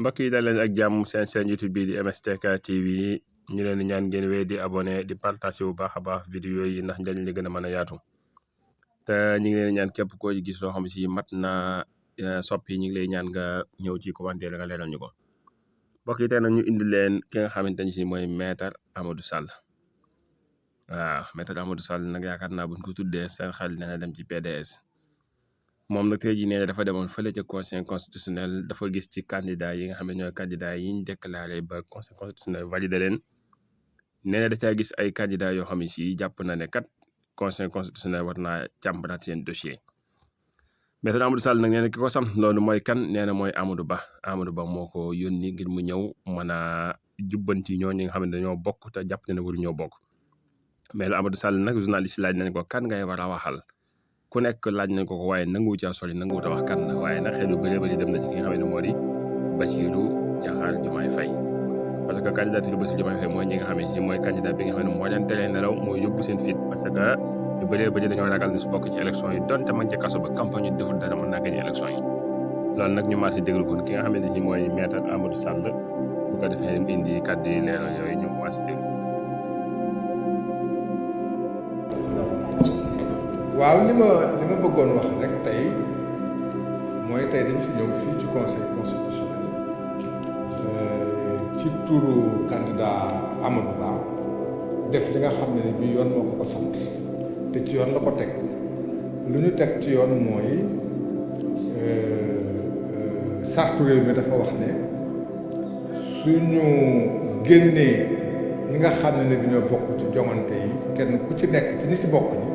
mbokk yi dal leen ak jàmm seen YouTube bi di MSTK TV ñu leen di ñaan ngeen wéy di abonné di partager bu baax a baax vidéo yi ndax njëriñ li gën a mën a yaatu te ñu ngi leen ñaan képp koo gis loo xam si mat na soppi ñu ngi lay ñaan nga ñëw ci commentaire nga leeral ñu ko. mbokk yi tey nag ñu indi leen ki nga xamante ni si mooy Maître Amadou Sall. waaw Maître Amadou Sall nag yaakaar naa buñ ko tuddee seen xel dina dem ci PDS. moom nag tey jii nee na dafa demoon fële ca conseil constitutionnel dafa gis ci candidat yi nga xam ne ñooy candidat yi ñu déclaré ba conseil constitutionnel validé leen nee na da caa gis ay candidat yoo xam ne si jàpp na ne kat conseil constitutionnel war naa càmbaraat seen dossier. Maître Amadou Sall nag nee na ki ko sant loolu mooy kan nee na mooy Amadou Ba. Amadou Ba moo ko yónni ngir mu ñëw mën a jubbanti ñoo ñi nga xam ne dañoo bokk te jàpp ne waru ñoo bokk. Maître Amadou Sall nag journaliste laaj nañ ko kan ngay war a waxal. ku nekk laaj nañ ko waaye nanguwu caa sori nanguwut a wax kan la waaye nag xel yu bëree bëri dem na ci ki nga xam ne moo di Bassirou Diakhar Diomaye Faye. parce que candidature Bassirou Diomaye Faye mooy ñi nga xam ne mooy candidat bi nga xam ne moo leen teree nelaw mooy yóbbu seen fit parce que yu bëree bëri dañoo ragal ne su bokk ci élection yi donte mag ci kaso ba campagne yi deful dara mën naa gagné élection yi. loolu nag ñu maa si déglu kon ki nga xam ne mooy Maître Amadou Sall bu ko defee mu indi kàddu yi leeral yooyu ñu maa si déglu. waaw li ma bëggoon wax rek tey mooy tey dañ fi ñëw fii ci conseil constitutionnel ci turu candidat Amadou Ba def li nga xam ne ni bii yoon moo ko sant te ci yoon la ko teg lu ñu teg ci yoon mooy sartu réew mi dafa wax ne suñu génnee ñi nga xam ne ni dañoo bokk ci joŋante yi kenn ku ci nekk ci ñi ci bokk ñi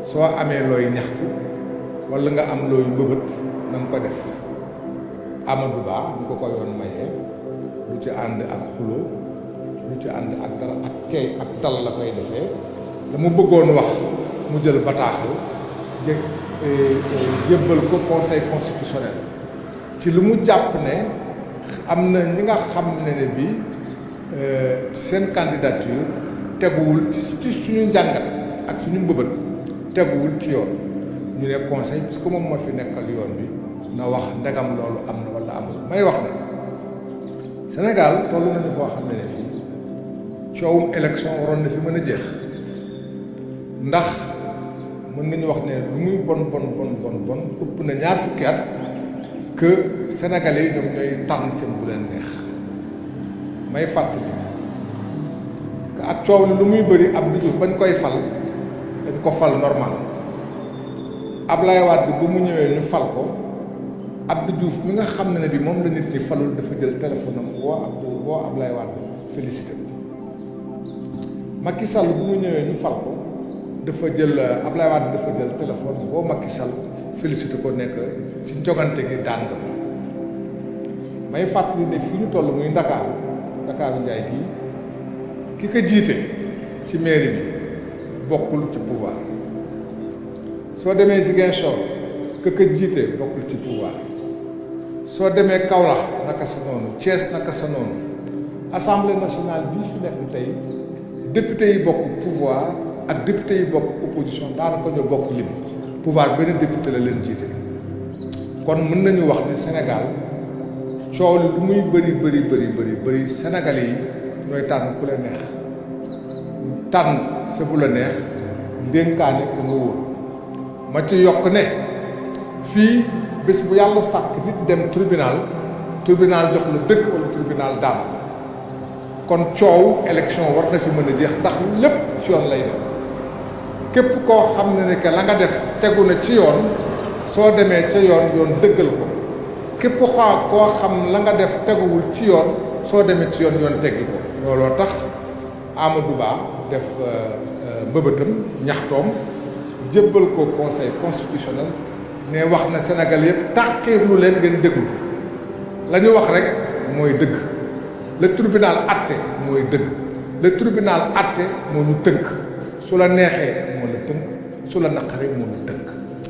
soo amee looy ñaxtu walla nga am looy mbëbët na nga ko def. Amadou Ba ñu ko yoon mayee lu ci ànd ak xulo lu ci ànd ak dara ak tey ak dal la koy defee la mu bëggoon wax mu jël bataaxal jébbal ko conseil constitutionnel ci lu mu jàpp ne am na ñi nga xam ne bi seen candidature teguwul ci suñu njàngat ak suñu mbëbët teguwul ci yoon ñu ne conseil parce que moom moo fi nekkal yoon bi na wax ndegam loolu am na wala amul. may wax ne Sénégal toll nañu foo xam ne fii coowum élection waroon na fi mën a jeex ndax mën nañu wax ne lu muy bon ëpp na ñaar fukki at que Sénégalais yi ñoom ñooy tànn seen bu leen neex. may fàttali que ak coow li lu muy bëri Abdou Diouf bañ koy fal dañ ko fal normal Ablaye Wade bu mu ñëwee ñu fal ko Abdou Diouf mi nga xam ne bi moom la nit ñi falul dafa jël téléphone am woo Ablaye Wade félicité ko. Macky Sall bu mu ñëwee ñu fal ko dafa jël Ablaye Wade dafa jël téléphone woo Macky Sall félicité ko nekk ci njogante gi daan nga ko. may fàttali ne fii ñu toll muy Ndakaaru Njaay gii ki ko jiite ci mairie bi bokkul ci pouvoir soo demee Ziguinchor ka jiite bokkul ci pouvoir soo demee Kaolack naka sa noonu Thiès naka sa noonu assemblée nationale bii fi nekk tey député yi bokk pouvoir ak député yi bokk opposition daanaka ñoo bokk lim pouvoir benn député la leen jiite kon mën nañu wax ne Sénégal coow li lu muy bëri Sénégalais yi ñooy tànn ku la neex tànn sa bu la neex dénkaane ku nga wóor ma ci yokk ne fii bés bu yàlla sàkk nit dem tribunal jox la dëgg wala tribunal daan kon coow élection war na fi mën a jeex ndax lépp ci yoon lay dem képp koo xam ne que la nga def tegu na ci yoon soo demee ca yoon dëggal ko képp koo xam la nga def teguwul ci yoon soo demee ci yoon teggi ko looloo tax Amadou Ba def mbëbëtam ñaxtoom jébbal ko conseil constitutionnel ne wax na Sénégal yëpp tàkkiirlu leen ngeen déglu la ñu wax rek mooy dëgg le tribunal àtte mooy dëgg le tribunal àtte moo ñu tënk su la neexee moo la tënk su la naqaree moo la tënk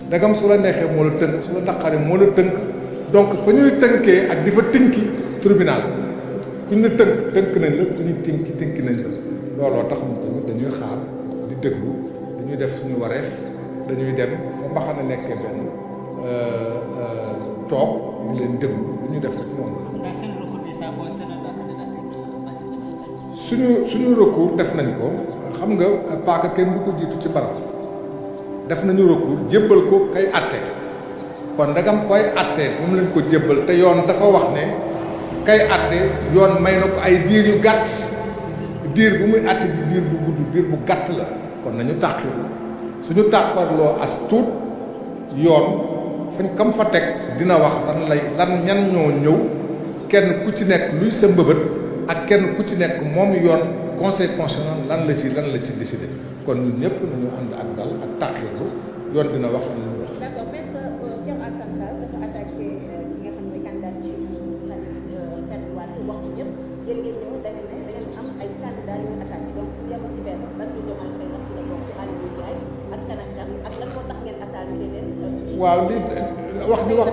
ndegam su la neexee moo la tënk su la naqaree moo la tënk donc fa ñuy tënkee ak di fa tënki tribunal ku ñu tënk nañ la ku ñu tënki nañ la looloo tax ñu tamit dañuy xaar di déglu dañuy def suñu wareef dañuy dem fa mbaxana nekkee benn toog di leen déglu lu ñu def rek noonu. suñu recours def nañ ko xam nga paaka kenn du ko jiitu ci barab def nañu recours jébbal ko kay àtte kon ndagam koy àtte moom lañ ko jébbal te yoon dafa wax ne kay àtte yoon may na ko ay diir yu gàtt diir bu muy àtte du diir bu gudd diir bu gàtt la kon nañu tàqir suñu tàqarloo as tuut yoon fañ kam fa teg dina wax lan ñan ñoo ñëw kenn ku ci nekk luy sa mbëbët ak kenn ku ci nekk moom yoon conseil constitutionnel lan la ci décidé kon ñun ñëpp nañu ànd ak dal ak tàqirlu yoon dina wax lan la ñu wax. D'accord, maître Thierno Alassane Sall dafa attaqué ki nga xam ne candidat ci Karim Wade wax ci ñëpp yéen ngeen ñëw da ngeen ne da ngeen am ay candidat yu ñu attaqué donc yemul ci benn parce que Diomaye Faye wax ci la bokk Aliou Ndiaye ak kan ak lan moo tax ngeen attaqué leen. waaw lii wax ni wax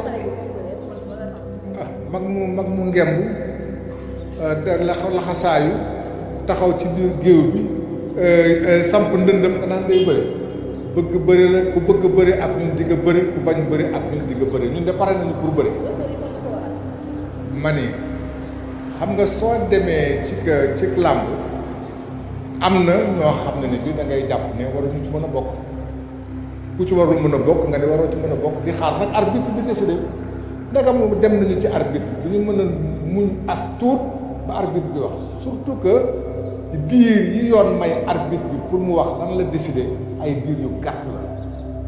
mag mu ngemb laxasaayu taxaw ci biir géew bi samp ndëndëm nga naan day bëri bëgg bëri la ku bëgg bëri ak ñun di nga bëri ku bañ bëri ak ñun di nga bëri ñun de pare nañu pour bëri. ma ni xam nga soo demee ci làmb am na ñoo xam ne bi da ngay jàpp ne waruñu ci mën a bokk ku ci warul mën a bokk nga ne waroo ci mën a bokk di xaar nag arbitre bi décidé ndegam moom dem nañu ci arbitre bi ñu mën a muñ as tuut ba arbitre bi wax surtout que diir yi yoon may arbitre bi pour mu wax lan la décidé ay diir yu gàtt la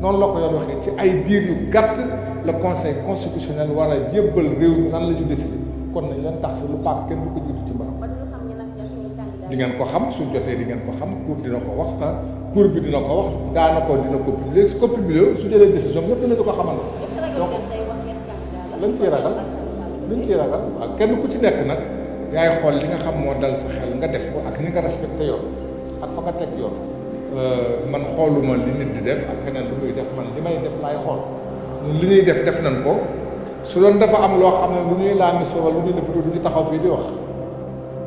noonu la ko yoon waxee ci ay diir yu gàtt le conseil constitutionnel war a jébbal réew mi lan la ñu décidé kon nañ leen tax lu paak kenn du ko jiitu ci mbaram di ngeen ko xam suñ jotee di ngeen ko xam cour dina ko wax cour bi dina ko wax dina ko publier su ko publier su jëlee décision ñëpp dina ko xamal donc lañ ciy ragal waaw kenn ku ci nekk nag yaay xool li nga xam moo dal sa xel nga def ko ak ni nga respecté yoon ak fa nga teg yoon man xooluma li nit di def ak keneen lu muy def man li may def laay xool li ñuy def nañ ko su doon dafa am loo xam ne lu ñuy laamisoo wala lu ñuy nëppatoo du ñu taxaw fii di wax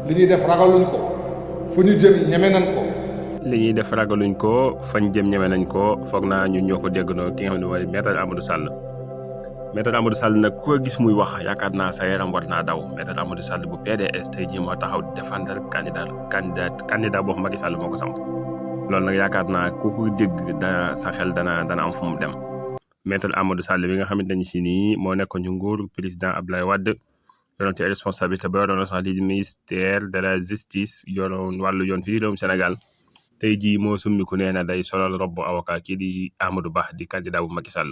li ñuy def ragaluñ ko fu ñu jëm ñeme nañ ko. li ñuy def ragaluñ ko fañ jëm ñeme nañ ko foog naa ñun ñoo ko déggandoo ki nga xam ne mooy maître Amadou Sall. maître Amadou Sall nag ku ko gis muy wax yaakaar naa sa yaram war naa daw maître Amadou Sall bu PDS tey jii moo taxaw di défendre candidat boo xam Macky Sall moo ko samp loolu nag yaakaar naa ku ko dégg sa xel dana am fu mu dem. maître Amadou Sall bi nga xamante ne si nii moo nekkoon ci nguur président Abdoulaye Wade yoroon ci responsabilité ba yoroon sax lii ministère de la justice yoroon wàllu yoon fii réewum Sénégal tey jii moo summiku nee na day solal robbu avocat kii di Amadou Ba di candidat bu Macky Sall.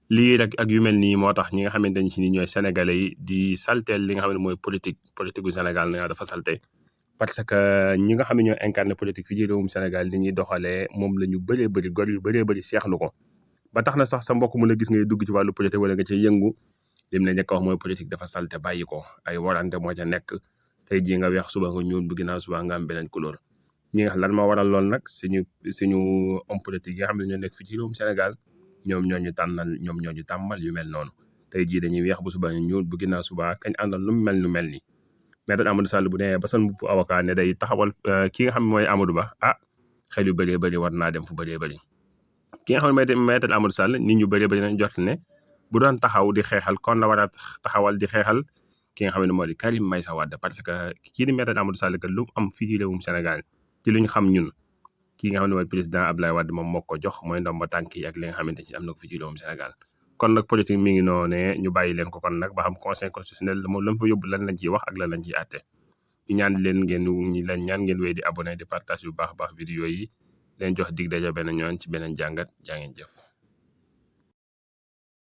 lii rek ak yu mel nii moo tax ñi nga xamante ne si nii ñooy sénégalais yi di salteel li nga xam ne mooy politique gu Sénégal na dafa salte parce que ñi nga xam ne ñooy incarné politique fii ci réewum Sénégal li ñuy doxalee moom la ñu bëree bëri gor yu bëree bëri seexlu ko ba tax na sax sa mbokk mu la gis ngay dugg ci wàllu politique wala nga cay yëngu lim ne njëkk a wax mooy politique dafa salte bàyyi ko ay warante moo ca nekk tey jii nga weex suba nga ñuul bu ginnaaw suba nga am beneen couleur ñi nga xam lan moo waral lool nag suñu homme politique yi nga xam ne ñoo nekk fii ci réewum Sénégal ñoom ñoo ñu tàmmal yu mel noonu tey jii dañuy weex bu suba ñu ñuul bu ginnaaw suba kañ àndal lu mel ni maître Amadou Sall bu demee ba son bu avocat ne day taxawal ki nga xam ne mooy Amadou Ba xel yu bëree bëri war naa dem fu bëree bëri ki nga xam ne mooy maître Amadou Sall nit ñu bëree bëri nañ jot ne bu doon taxaw di xeexal kon la war a taxawal di xeexal ki nga xam ne moo di Karim Meïssa Wade parce que kii di maître Amadou Sall que lu am fii ci réewum Sénégal ci lu ñu xam ñun kii nga xam ne mooy président Abdoulaye Wade moom moo ko jox mooy ndomba tànk yi ak li nga xamante ci am na ko fii ci réewum Sénégal kon nag politique mi ngi noonee ñu bàyyi leen ko kon nag ba xam conseil constitutionnel moom la mu fa yóbbu lan lañ ciy wax ak lan lañ ciy àtte ñu ñaan leen ngeen wéy di abonné di partage yu baax vidéo yi leen jox dig daje beneen yoon ci beneen jàngat jaa ngeen jëf